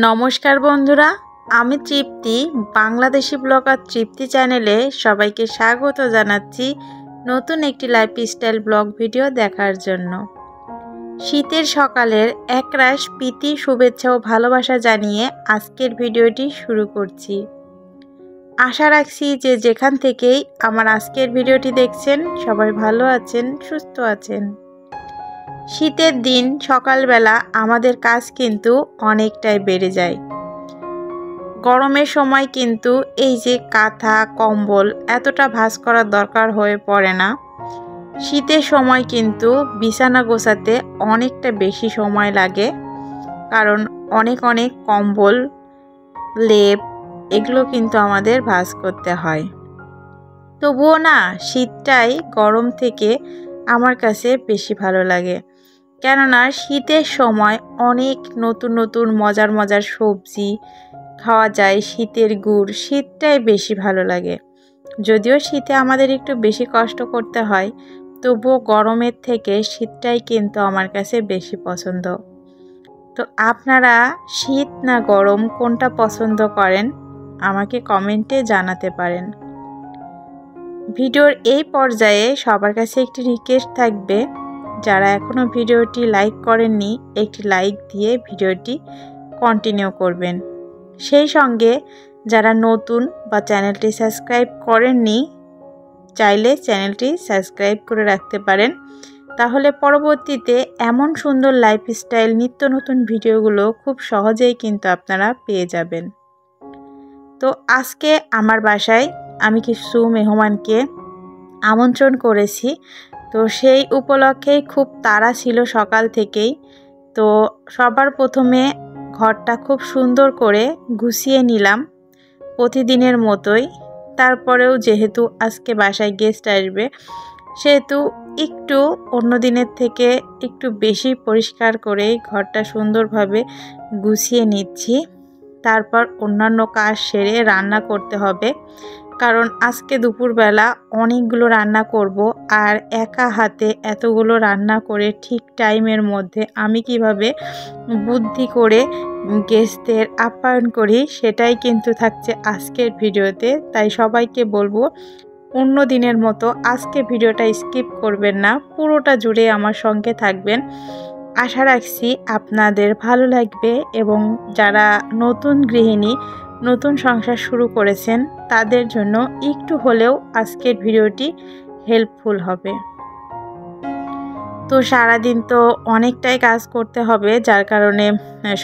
নমস্কার বন্ধুরা, আমি তৃপ্তি বাংলাদেশি ব্লগার তৃপ্তি চ্যানেলে সবাইকে স্বাগত জানাচ্ছি নতুন একটি লাইফস্টাইল ব্লগ ভিডিও দেখার জন্য। শীতের সকালের একরাশ প্রীতি, শুভেচ্ছা ও ভালোবাসা জানিয়ে আজকের ভিডিওটি শুরু করছি। আশা রাখছি যে যেখান থেকেই আমার আজকের ভিডিওটি দেখছেন সবাই ভালো আছেন, সুস্থ আছেন। শীতের দিন সকালবেলা আমাদের কাজ কিন্তু অনেকটাই বেড়ে যায়। গরমের সময় কিন্তু এই যে কাঁথা কম্বল এতটা ভাঁজ করার দরকার হয়ে পড়ে না। শীতের সময় কিন্তু বিছানা গোছাতে অনেকটা বেশি সময় লাগে, কারণ অনেক কম্বল, লেপ এগুলো কিন্তু আমাদের ভাঁজ করতে হয়। তবুও না, শীতটাই গরম থেকে আমার কাছে বেশি ভালো লাগে, কেননা শীতের সময় অনেক নতুন মজার সবজি খাওয়া যায়। শীতের গুড়, শীতটাই বেশি ভালো লাগে। যদিও শীতে আমাদের একটু বেশি কষ্ট করতে হয়, তবুও গরমের থেকে শীতটাই কিন্তু আমার কাছে বেশি পছন্দ। তো আপনারা শীত না গরম কোনটা পছন্দ করেন আমাকে কমেন্টে জানাতে পারেন। ভিডিওর এই পর্যায়ে সবার কাছে একটি রিকোয়েস্ট থাকবে, যারা এখনও ভিডিওটি লাইক করেননি একটি লাইক দিয়ে ভিডিওটি কন্টিনিউ করবেন। সেই সঙ্গে যারা নতুন বা চ্যানেলটি সাবস্ক্রাইব করেননি, চাইলে চ্যানেলটি সাবস্ক্রাইব করে রাখতে পারেন। তাহলে পরবর্তীতে এমন সুন্দর লাইফস্টাইল নিত্য নতুন ভিডিওগুলো খুব সহজেই কিন্তু আপনারা পেয়ে যাবেন। তো আজকে আমার বাসায় আমি কিছু মেহমানকে আমন্ত্রণ করেছি। তো সেই উপলক্ষেই খুব তাড়া ছিল সকাল থেকেই। তো সবার প্রথমে ঘরটা খুব সুন্দর করে গুছিয়ে নিলাম প্রতিদিনের মতোই। তারপরেও যেহেতু আজকে বাসায় গেস্ট আসবে, সেহেতু একটু অন্য দিনের থেকে একটু বেশি পরিষ্কার করেই ঘরটা সুন্দরভাবে গুছিয়ে নিচ্ছি। তারপর অন্যান্য কাজ সেরে রান্না করতে হবে, কারণ আজকে দুপুরবেলা অনেকগুলো রান্না করব। আর একা হাতে এতগুলো রান্না করে ঠিক টাইমের মধ্যে আমি কিভাবে বুদ্ধি করে গেস্টদের আপ্যায়ন করি সেটাই কিন্তু থাকছে আজকের ভিডিওতে। তাই সবাইকে বলবো অন্য দিনের মতো আজকে ভিডিওটা স্কিপ করবেন না, পুরোটা জুড়ে আমার সঙ্গে থাকবেন। আশা রাখছি আপনাদের ভালো লাগবে, এবং যারা নতুন গৃহিণী, নতুন সংসার শুরু করেছেন তাদের জন্য একটু হলেও আজকের ভিডিওটি হেল্পফুল হবে। তো সারাদিন তো অনেকটাই কাজ করতে হবে, যার কারণে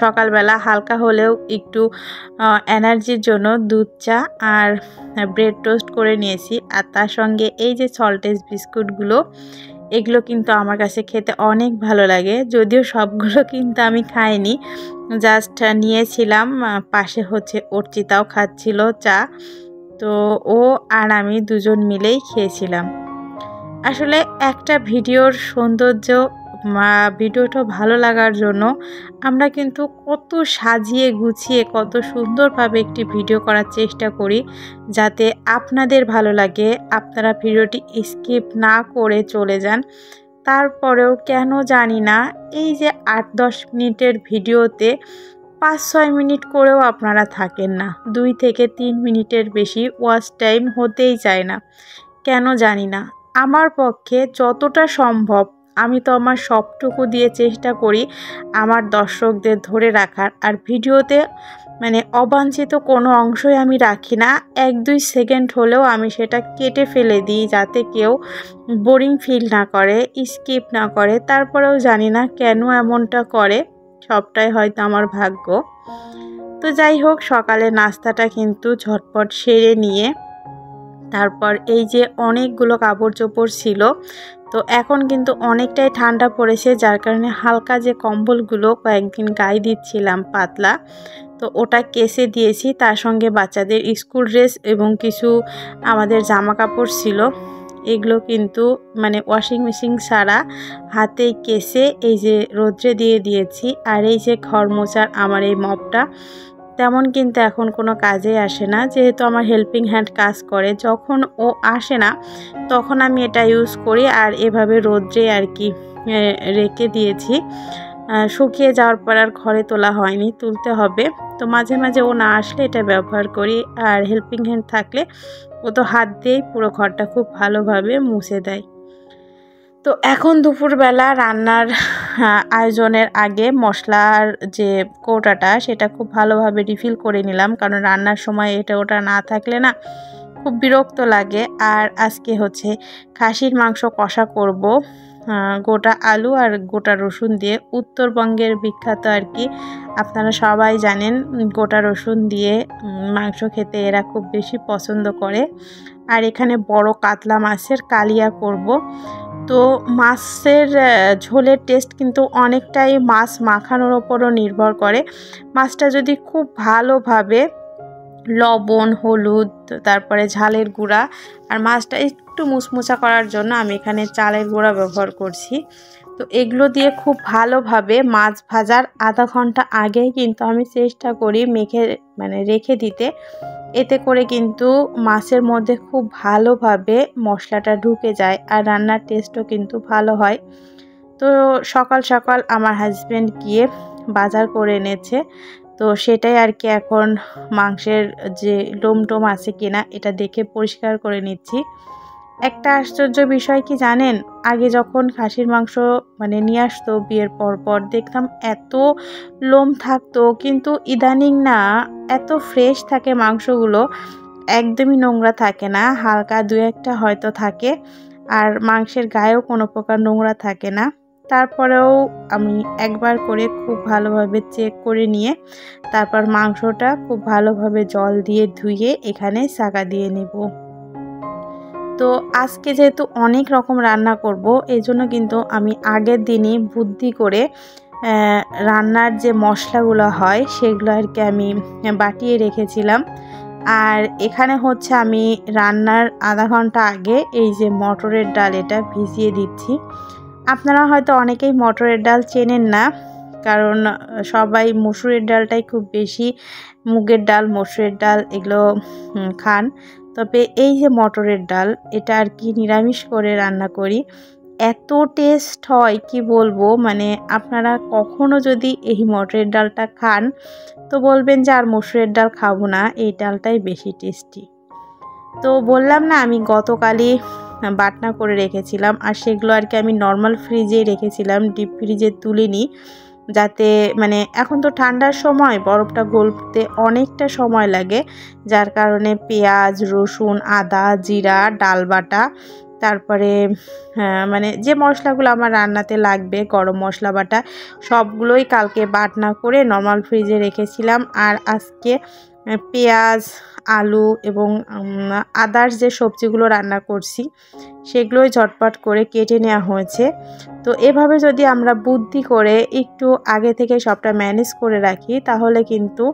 সকালবেলা হালকা হলেও একটু এনার্জির জন্য দুধ চা আর ব্রেড টোস্ট করে নিয়েছি। আর তার সঙ্গে এই যে সল্টেজ বিস্কুটগুলো, এগুলো কিন্তু আমার কাছে খেতে অনেক ভালো লাগে। যদিও সবগুলো কিন্তু আমি খাইনি, জাস্ট নিয়েছিলাম। পাশে হচ্ছে অর্চিতাও খাচ্ছিল চা, তো ও আর আমি দুজন মিলেই খেয়েছিলাম। আসলে একটা ভিডিওর সৌন্দর্য, ভিডিওটা ভালো লাগার জন্য আমরা কিন্তু কত সাজিয়ে গুছিয়ে কত সুন্দরভাবে একটি ভিডিও করার চেষ্টা করি, যাতে আপনাদের ভালো লাগে, আপনারা ভিডিওটি স্কিপ না করে চলে যান। তারপরেও কেন জানি না, এই যে 8-10 মিনিটের ভিডিওতে 5-6 মিনিট করেও আপনারা থাকেন না। 2 থেকে 3 মিনিটের বেশি ওয়াচ টাইম হতেই চায় না, কেন জানি না। আমার পক্ষে যতটা সম্ভব আমি তো আমার সবটুকু দিয়ে চেষ্টা করি আমার দর্শকদের ধরে রাখার। আর ভিডিওতে অবাঞ্ছিত কোনো অংশই আমি রাখি না। 1-2 সেকেন্ড হলেও আমি সেটা কেটে ফেলে দিই, যাতে কেউ বোরিং ফিল না করে, স্কিপ না করে। তারপরেও জানি না কেন এমনটা করে, সবটাই হয়তো আমার ভাগ্য। তো যাই হোক, সকালে নাস্তাটা কিন্তু ঝটপট সেরে নিয়ে তারপর এই যে অনেকগুলো কাপড় চোপড় ছিল, তো এখন কিন্তু অনেকটাই ঠান্ডা পড়েছে, যার কারণে হালকা যে কম্বলগুলো কয়েকদিন গায়ে দিচ্ছিলাম পাতলা, তো ওটা কেসে দিয়েছি। তার সঙ্গে বাচ্চাদের স্কুল ড্রেস এবং কিছু আমাদের জামা কাপড় ছিল, এগুলো কিন্তু ওয়াশিং মেশিন ছাড়া হাতেই কেসে এই যে রোদ্রে দিয়ে দিয়েছি। আর এই যে ঘর মোছার আমার এই মপটা তেমন কিন্তু এখন কোনো কাজে আসে না, যেহেতু আমার হেল্পিং হ্যান্ড কাজ করে। যখন ও আসে না তখন আমি এটা ইউজ করি, আর এভাবে রোদ্রে আর কি রেখে দিয়েছি। শুকিয়ে যাওয়ার পর আর ঘরে তোলা হয়নি, তুলতে হবে। তো মাঝে মাঝে ও না আসলে এটা ব্যবহার করি, আর হেল্পিং হ্যান্ড থাকলে ও তো হাত দিয়েই পুরো ঘরটা খুব ভালোভাবে মুছে দেয়। তো এখন দুপুরবেলা রান্নার আয়োজনের আগে মশলার যে কৌটাটা সেটা খুব ভালোভাবে রিফিল করে নিলাম, কারণ রান্নার সময় এটা ওটা না থাকলে না খুব বিরক্ত লাগে। আর আজকে হচ্ছে খাসির মাংস কষা করব গোটা আলু আর গোটা রসুন দিয়ে। উত্তরবঙ্গের বিখ্যাত আর কি, আপনারা সবাই জানেন গোটা রসুন দিয়ে মাংস খেতে এরা খুব বেশি পছন্দ করে। আর এখানে বড় কাতলা মাছের কালিয়া করব। তো মাছের ঝোলের টেস্ট কিন্তু অনেকটাই মাছ মাখানোর ওপরও নির্ভর করে। মাছটা যদি খুব ভালোভাবে লবণ, হলুদ, তারপরে ঝালের গুঁড়া, আর মাছটা একটু মুচমুচা করার জন্য আমি এখানে চালের গুঁড়া ব্যবহার করছি। তো এগুলো দিয়ে খুব ভালোভাবে মাছ ভাজার আধা ঘন্টা আগেই কিন্তু আমি চেষ্টা করি রেখে দিতে। এতে করে কিন্তু মাছের মধ্যে খুব ভালোভাবে মশলাটা ঢুকে যায় আর রান্নার টেস্টও কিন্তু ভালো হয়। তো সকাল সকাল আমার হাজব্যান্ড গিয়ে বাজার করে এনেছে, তো সেটাই আর কি এখন মাংসের যে লোমটোম আছে কিনা এটা দেখে পরিষ্কার করে নিচ্ছি। একটা আশ্চর্য বিষয় কি জানেন, আগে যখন খাসির মাংস নিয়ে আসতো বিয়ের পর দেখতাম এত লোম থাকতো, কিন্তু ইদানিং না এত ফ্রেশ থাকে মাংসগুলো, একদমই নোংরা থাকে না। হালকা দু একটা হয়তো থাকে, আর মাংসের গায়েও কোনো প্রকার নোংরা থাকে না। তারপরেও আমি একবার করে খুব ভালোভাবে চেক করে নিয়ে তারপর মাংসটা খুব ভালোভাবে জল দিয়ে ধুয়ে এখানে ছাঁকা দিয়ে নেব। তো আজকে যেহেতু অনেক রকম রান্না করব, এই জন্য কিন্তু আমি আগের দিনই বুদ্ধি করে রান্নার যে মশলাগুলো হয় সেগুলো আর কি আমি বাটিয়ে রেখেছিলাম। আর এখানে হচ্ছে আমি রান্নার আধা ঘন্টা আগে এই যে মটরের ডাল এটা ভিজিয়ে দিচ্ছি। আপনারা হয়তো অনেকেই মটরের ডাল চেনেন না, কারণ সবাই মসুরের ডালটাই খুব বেশি, মুগের ডাল, মসুরের ডাল এগুলো খান। তবে এই যে মটরের ডাল এটা আর কি নিরামিষ করে রান্না করি, এত টেস্ট হয় কি বলবো। আপনারা কখনো যদি এই মটরের ডালটা খান তো বলবেন যে আর মসুরের ডাল খাবো না, এই ডালটাই বেশি টেস্টি। তো বললাম না আমি গতকালই বাটনা করে রেখেছিলাম, আর সেগুলো আর কি আমি নর্মাল ফ্রিজে রেখেছিলাম, ডিপ ফ্রিজে তুলিনি, যাতে এখন তো ঠান্ডার সময় বরফটা গলতে অনেকটা সময় লাগে, যার কারণে পেঁয়াজ, রসুন, আদা, জিরা, ডাল বাটা, তারপরে যে মশলাগুলো আমার রান্নাতে লাগবে, গরম মশলা বাটা, সবগুলোই কালকে বাটনা করে নর্মাল ফ্রিজে রেখেছিলাম। আর আজকে পেঁয়াজ, আলু এবং আদার্স যে সবজিগুলো রান্না করছি সেগুলোই ঝটপট করে কেটে নেওয়া হয়েছে। তো এভাবে যদি আমরা বুদ্ধি করে একটু আগে থেকে সবটা ম্যানেজ করে রাখি তাহলে কিন্তু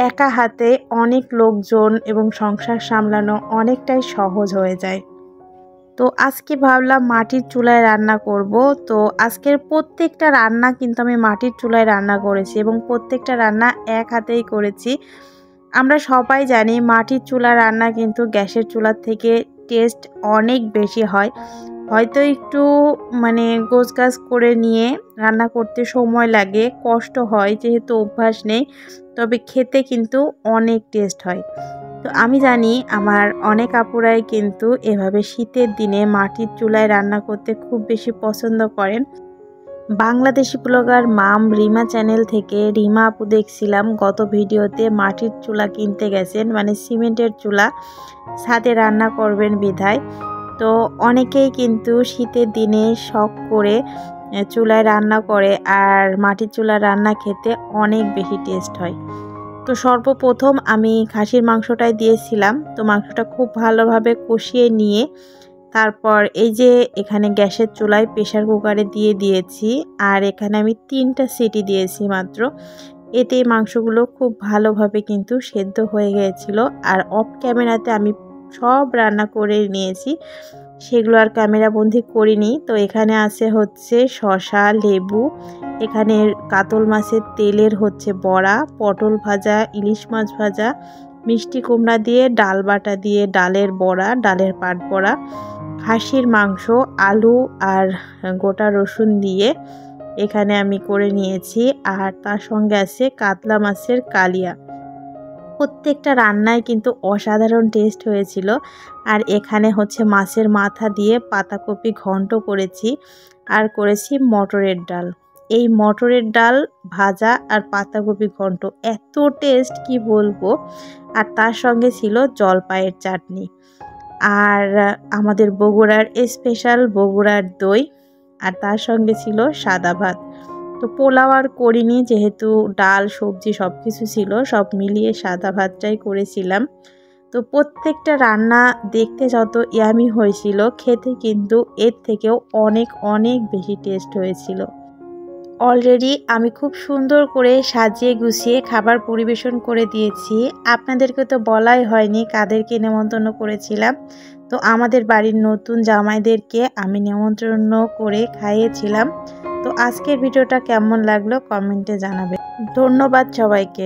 একা হাতে অনেক লোকজন এবং সংসার সামলানো অনেকটাই সহজ হয়ে যায়। তো আজকে ভাবলাম মাটির চুলায় রান্না করব। তো আজকের প্রত্যেকটা রান্না কিন্তু আমি মাটির চুলায় রান্না করেছি এবং প্রত্যেকটা রান্না এক হাতেই করেছি। আমরা সবাই জানি মাটির চুলা রান্না কিন্তু গ্যাসের চুলার থেকে টেস্ট অনেক বেশি হয়। হয়তো একটু গোছগাছ করে নিয়ে রান্না করতে সময় লাগে, কষ্ট হয় যেহেতু অভ্যাস নেই, তবে খেতে কিন্তু অনেক টেস্ট হয়। তো আমি জানি আমার অনেক আপুরাই কিন্তু এভাবে শীতের দিনে মাটির চুলায় রান্না করতে খুব বেশি পছন্দ করেন। বাংলাদেশি ব্লগার মাম রিমা চ্যানেল থেকে রিমা আপু দেখছিলাম গত ভিডিওতে মাটির চুলা কিনতে গেছেন, সিমেন্টের চুলা, ছাদে রান্না করবেন বিধায়। তো অনেকেই কিন্তু শীতের দিনে শখ করে চুলায় রান্না করে, আর মাটির চুলা রান্না খেতে অনেক বেশি টেস্ট হয়। তো সর্বপ্রথম আমি খাসির মাংসটাই দিয়েছিলাম। তো মাংসটা খুব ভালোভাবে কষিয়ে নিয়ে তারপর এই যে এখানে গ্যাসের চুলায় প্রেসার কুকারে দিয়ে দিয়েছি, আর এখানে আমি 3টা সিটি দিয়েছি মাত্র। এতে মাংসগুলো খুব ভালোভাবে কিন্তু সেদ্ধ হয়ে গিয়েছিল। আর অফ ক্যামেরাতে আমি সব রান্না করে নিয়েছি, সেগুলো আর ক্যামেরা বন্দি করিনি। তো এখানে আছে হচ্ছে শসা, লেবু, এখানে কাতল মাছের তেলের হচ্ছে বড়া, পটল ভাজা, ইলিশ মাছ ভাজা, মিষ্টি কুমড়া দিয়ে ডাল বাটা দিয়ে ডালের বড়া, ডালের পাট বড়া, খাসির মাংস, আলু আর গোটা রসুন দিয়ে এখানে আমি করে নিয়েছি। আর তার সঙ্গে আছে কাতলা মাছের কালিয়া। প্রত্যেকটা রান্নায় কিন্তু অসাধারণ টেস্ট হয়েছিল। আর এখানে হচ্ছে মাছের মাথা দিয়ে পাতাকপি ঘন্ট করেছি আর করেছি মটরের ডাল। এই মটরের ডাল ভাজা আর পাতাকপি ঘন্ট এত টেস্ট কি বলবো। আর তার সঙ্গে ছিল জলপাইয়ের চাটনি আর আমাদের বগুড়ার স্পেশাল বগুড়ার দই, আর তার সঙ্গে ছিল সাদা ভাত। তো পোলাও আর করিনি, যেহেতু ডাল সবজি সব কিছু ছিল, সব মিলিয়ে সাদা ভাতটাই করেছিলাম। তো প্রত্যেকটা রান্না দেখতে যত ইয়ামি হয়েছিল, খেতে কিন্তু এর থেকেও অনেক অনেক বেশি টেস্ট হয়েছিল। অলরেডি আমি খুব সুন্দর করে সাজিয়ে গুছিয়ে খাবার পরিবেশন করে দিয়েছি। আপনাদেরকে তো বলাই হয়নি কাদেরকে নেমন্তন্ন করেছিলাম। তো আমাদের বাড়ির নতুন জামাইদেরকে আমি নেমন্তন্ন করে খাইয়েছিলাম। তো আজকের ভিডিওটা কেমন লাগলো কমেন্টে জানাবেন। ধন্যবাদ সবাইকে।